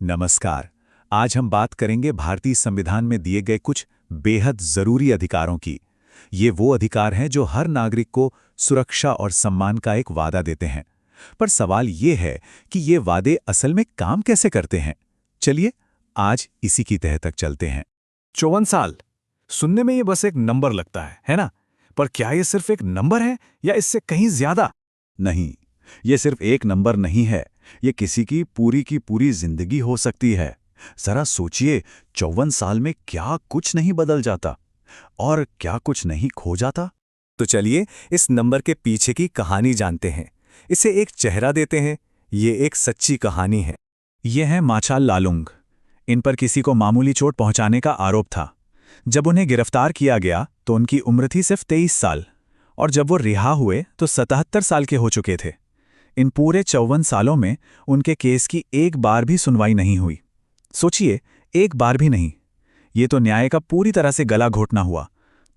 नमस्कार। आज हम बात करेंगे भारतीय संविधान में दिए गए कुछ बेहद जरूरी अधिकारों की। ये वो अधिकार हैं जो हर नागरिक को सुरक्षा और सम्मान का एक वादा देते हैं। पर सवाल ये है कि ये वादे असल में काम कैसे करते हैं। चलिए आज इसी की तह तक चलते हैं। 54 साल सुनने में ये बस एक नंबर लगता है ना? पर क्या ये सिर्फ एक नंबर है या इससे कहीं ज्यादा? नहीं, ये सिर्फ एक नंबर नहीं है। ये किसी की पूरी जिंदगी हो सकती है। जरा सोचिए, 54 साल में क्या कुछ नहीं बदल जाता और क्या कुछ नहीं खो जाता। तो चलिए इस नंबर के पीछे की कहानी जानते हैं, इसे एक चेहरा देते हैं। ये एक सच्ची कहानी है। ये हैं माछाल लालुंग। इन पर किसी को मामूली चोट पहुंचाने का आरोप था। जब उन्हें गिरफ्तार किया गया तो उनकी उम्र थी सिर्फ 23 साल, और जब वो रिहा हुए तो 77 साल के हो चुके थे। इन पूरे 54 सालों में उनके केस की एक बार भी सुनवाई नहीं हुई। सोचिए, एक बार भी नहीं। ये तो न्याय का पूरी तरह से गला घोटना हुआ।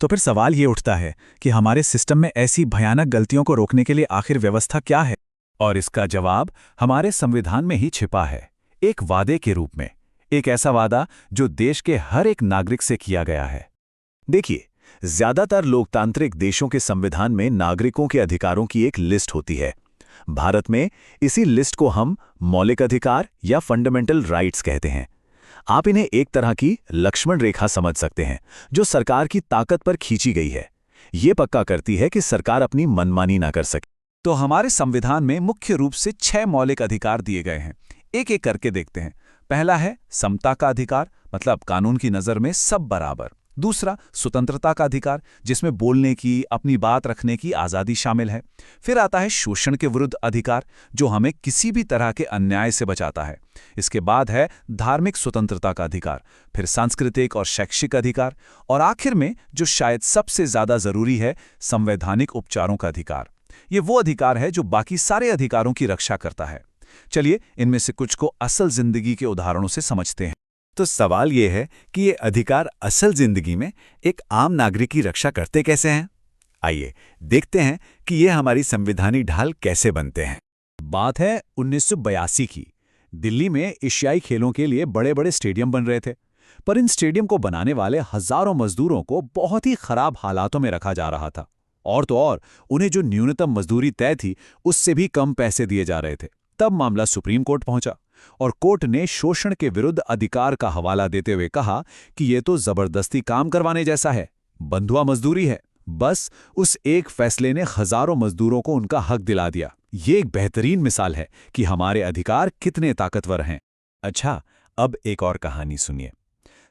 तो फिर सवाल ये उठता है कि हमारे सिस्टम में ऐसी भयानक गलतियों को रोकने के लिए आखिर व्यवस्था क्या है? और इसका जवाब हमारे संविधान में ही छिपा है, एक वादे के रूप में। एक ऐसा वादा जो देश के हर एक नागरिक से किया गया है। देखिए, ज्यादातर लोकतांत्रिक देशों के संविधान में नागरिकों के अधिकारों की एक लिस्ट होती है। भारत में इसी लिस्ट को हम मौलिक अधिकार या फंडामेंटल राइट्स कहते हैं। आप इन्हें एक तरह की लक्ष्मण रेखा समझ सकते हैं, जो सरकार की ताकत पर खींची गई है। ये पक्का करती है कि सरकार अपनी मनमानी ना कर सके। तो हमारे संविधान में मुख्य रूप से 6 मौलिक अधिकार दिए गए हैं। एक एक करके देखते हैं। पहला है समता का अधिकार, मतलब कानून की नज़र में सब बराबर। दूसरा, स्वतंत्रता का अधिकार, जिसमें बोलने की, अपनी बात रखने की आज़ादी शामिल है। फिर आता है शोषण के विरुद्ध अधिकार, जो हमें किसी भी तरह के अन्याय से बचाता है। इसके बाद है धार्मिक स्वतंत्रता का अधिकार, फिर सांस्कृतिक और शैक्षिक अधिकार, और आखिर में जो शायद सबसे ज़्यादा ज़रूरी है, संवैधानिक उपचारों का अधिकार। ये वो अधिकार है जो बाकी सारे अधिकारों की रक्षा करता है। चलिए इनमें से कुछ को असल जिंदगी के उदाहरणों से समझते हैं। तो सवाल ये है कि ये अधिकार असल जिंदगी में एक आम नागरिक की रक्षा करते कैसे हैं? आइए देखते हैं कि ये हमारी संवैधानिक ढाल कैसे बनते हैं। बात है 1982 की। दिल्ली में एशियाई खेलों के लिए बड़े बड़े स्टेडियम बन रहे थे, पर इन स्टेडियम को बनाने वाले हजारों मजदूरों को बहुत ही खराब हालातों में रखा जा रहा था। और तो और उन्हें जो न्यूनतम मजदूरी तय थी, उससे भी कम पैसे दिए जा रहे थे। तब मामला सुप्रीम कोर्ट पहुंचा और कोर्ट ने शोषण के विरुद्ध अधिकार का हवाला देते हुए कहा कि यह तो जबरदस्ती काम करवाने जैसा है, बंधुआ मजदूरी है। बस उस एक फैसले ने हजारों मजदूरों को उनका हक दिला दिया। ये एक बेहतरीन मिसाल है कि हमारे अधिकार कितने ताकतवर हैं। अच्छा, अब एक और कहानी सुनिए।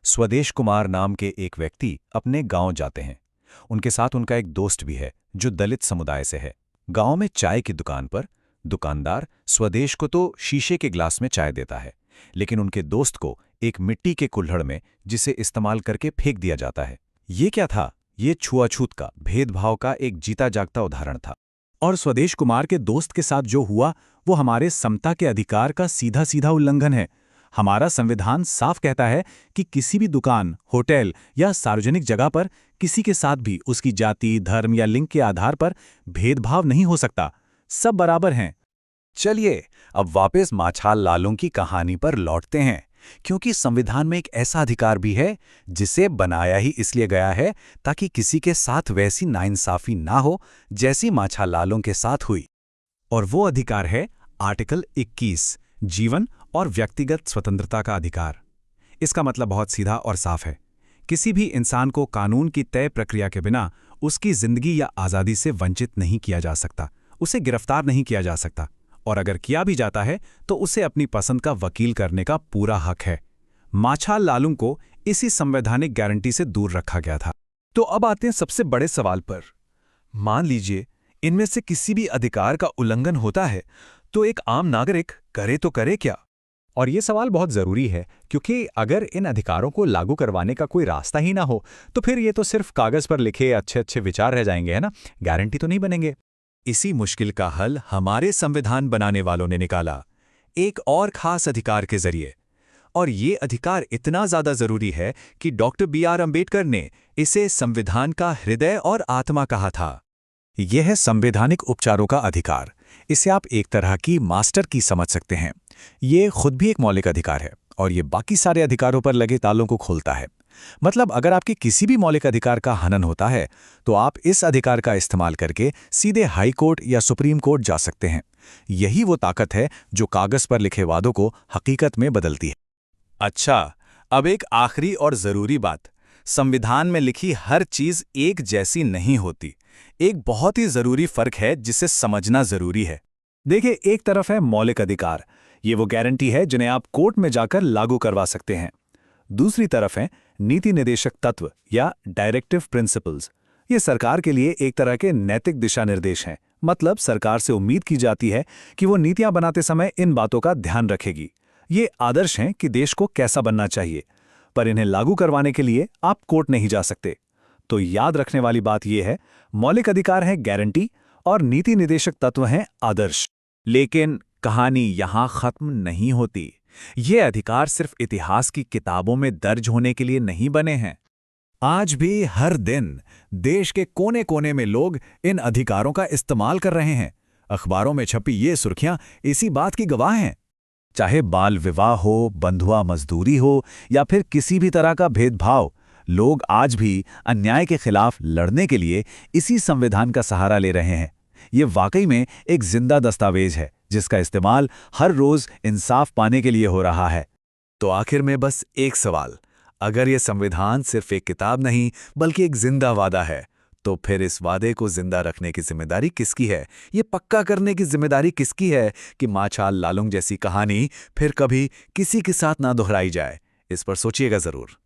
स्वदेश कुमार नाम के एक व्यक्ति अपने गांव जाते हैं। उनके साथ उनका एक दोस्त भी है जो दलित समुदाय से है। गांव में चाय की दुकान पर दुकानदार स्वदेश को तो शीशे के ग्लास में चाय देता है, लेकिन उनके दोस्त को एक मिट्टी के कुल्हड़ में, जिसे इस्तेमाल करके फेंक दिया जाता है। ये क्या था? ये छुआछूत का, भेदभाव का एक जीता जागता उदाहरण था। और स्वदेश कुमार के दोस्त के साथ जो हुआ, वो हमारे समता के अधिकार का सीधा सीधा उल्लंघन है। हमारा संविधान साफ कहता है कि किसी भी दुकान, होटल या सार्वजनिक जगह पर किसी के साथ भी उसकी जाति, धर्म या लिंग के आधार पर भेदभाव नहीं हो सकता। सब बराबर हैं। चलिए अब वापस माछाल लालुंग की कहानी पर लौटते हैं, क्योंकि संविधान में एक ऐसा अधिकार भी है जिसे बनाया ही इसलिए गया है ताकि किसी के साथ वैसी नाइंसाफी ना हो जैसी माछाल लालुंग के साथ हुई। और वो अधिकार है आर्टिकल 21, जीवन और व्यक्तिगत स्वतंत्रता का अधिकार। इसका मतलब बहुत सीधा और साफ है। किसी भी इंसान को कानून की तय प्रक्रिया के बिना उसकी जिंदगी या आज़ादी से वंचित नहीं किया जा सकता, उसे गिरफ्तार नहीं किया जा सकता, और अगर किया भी जाता है तो उसे अपनी पसंद का वकील करने का पूरा हक है। माछाल लालुंग को इसी संवैधानिक गारंटी से दूर रखा गया था। तो अब आते हैं सबसे बड़े सवाल पर। मान लीजिए इनमें से किसी भी अधिकार का उल्लंघन होता है, तो एक आम नागरिक करे तो करे क्या? और ये सवाल बहुत ज़रूरी है, क्योंकि अगर इन अधिकारों को लागू करवाने का कोई रास्ता ही ना हो तो फिर ये तो सिर्फ कागज़ पर लिखे अच्छे अच्छे विचार रह जाएंगे, है ना? गारंटी तो नहीं बनेंगे। इसी मुश्किल का हल हमारे संविधान बनाने वालों ने निकाला, एक और खास अधिकार के जरिए। और ये अधिकार इतना ज्यादा जरूरी है कि डॉक्टर B.R. अम्बेडकर ने इसे संविधान का हृदय और आत्मा कहा था। यह है संवैधानिक उपचारों का अधिकार। इसे आप एक तरह की मास्टर की समझ सकते हैं। ये खुद भी एक मौलिक अधिकार है और ये बाकी सारे अधिकारों पर लगे तालों को खोलता है। मतलब अगर आपके किसी भी मौलिक अधिकार का हनन होता है तो आप इस अधिकार का इस्तेमाल करके सीधे हाई कोर्ट या सुप्रीम कोर्ट जा सकते हैं। यही वो ताकत है जो कागज पर लिखे वादों को हकीकत में बदलती है। अच्छा, अब एक आखिरी और जरूरी बात, संविधान में लिखी हर चीज एक जैसी नहीं होती। एक बहुत ही जरूरी फर्क है जिसे समझना जरूरी है। देखिए, एक तरफ है मौलिक अधिकार, ये वो गारंटी है जिन्हें आप कोर्ट में जाकर लागू करवा सकते हैं। दूसरी तरफ है नीति निर्देशक तत्व या डायरेक्टिव प्रिंसिपल्स। ये सरकार के लिए एक तरह के नैतिक दिशा निर्देश हैं। मतलब सरकार से उम्मीद की जाती है कि वो नीतियां बनाते समय इन बातों का ध्यान रखेगी। ये आदर्श हैं कि देश को कैसा बनना चाहिए, पर इन्हें लागू करवाने के लिए आप कोर्ट नहीं जा सकते। तो याद रखने वाली बात यह है, मौलिक अधिकार है गारंटी और नीति निर्देशक तत्व हैं आदर्श। लेकिन कहानी यहां खत्म नहीं होती। ये अधिकार सिर्फ इतिहास की किताबों में दर्ज होने के लिए नहीं बने हैं। आज भी हर दिन देश के कोने कोने में लोग इन अधिकारों का इस्तेमाल कर रहे हैं। अखबारों में छपी ये सुर्खियां इसी बात की गवाह हैं। चाहे बाल विवाह हो, बंधुआ मजदूरी हो या फिर किसी भी तरह का भेदभाव, लोग आज भी अन्याय के खिलाफ लड़ने के लिए इसी संविधान का सहारा ले रहे हैं। ये वाकई में एक जिंदा दस्तावेज है जिसका इस्तेमाल हर रोज इंसाफ पाने के लिए हो रहा है। तो आखिर में बस एक सवाल, अगर ये संविधान सिर्फ एक किताब नहीं बल्कि एक जिंदा वादा है, तो फिर इस वादे को जिंदा रखने की जिम्मेदारी किसकी है? ये पक्का करने की जिम्मेदारी किसकी है कि माछाल लालुंग जैसी कहानी फिर कभी किसी के साथ ना दोहराई जाए? इस पर सोचिएगा जरूर।